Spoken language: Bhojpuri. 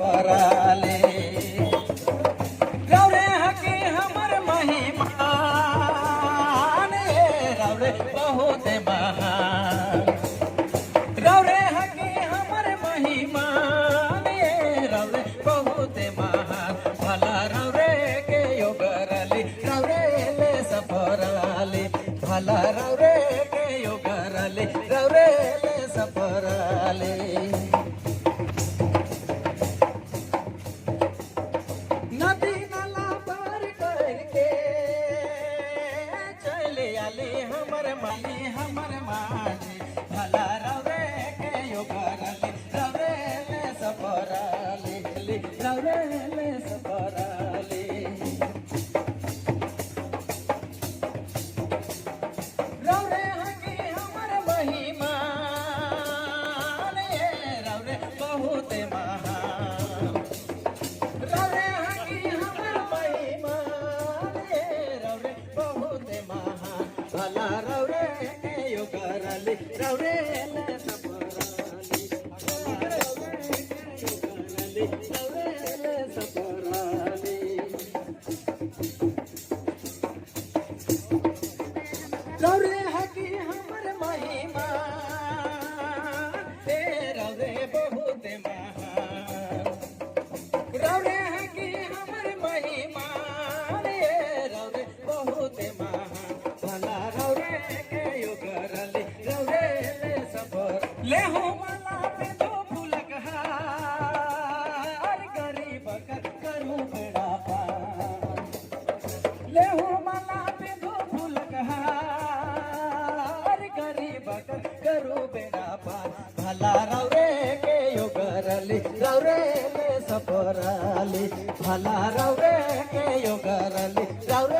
सफराले रवरे हकी हमर महिमान रवरे बहुत महान रवरे हकी हमर महिमान रवरे बहुत महान भला रवरे के योगरली रवरे ले सफराले भला रवरे के योगरली रवरे ले सफराले नदी नाला पार करके चले आले हमर माली हमर माली भला रवरे के योगरली रवरे ले सफराले रवरे ले सफराले रवरे हकी हमर महिमान रवरे बहुत महान रवरे हकी हमर महिमान रवरे बहुत महान भला रवरे के योगरली रवरे ले सफराली रवरे के योगरली रवरे ले सफराली रवरे हकी हमर महिमान रवरे बहुत महान रवरे हकी हमर महिमान रवरे बहुत महान भला रवरे के योगरली रवरे ले सफर ले हो मला पे दो फूलक हार गरीब कर करू बेड़ा पार ले हो मला पे दो फूलक हार गरीब कर करू बेड़ा पार भला रवरे के योगरली रवरे ले सफराली भला रवरे के योगरली रवरे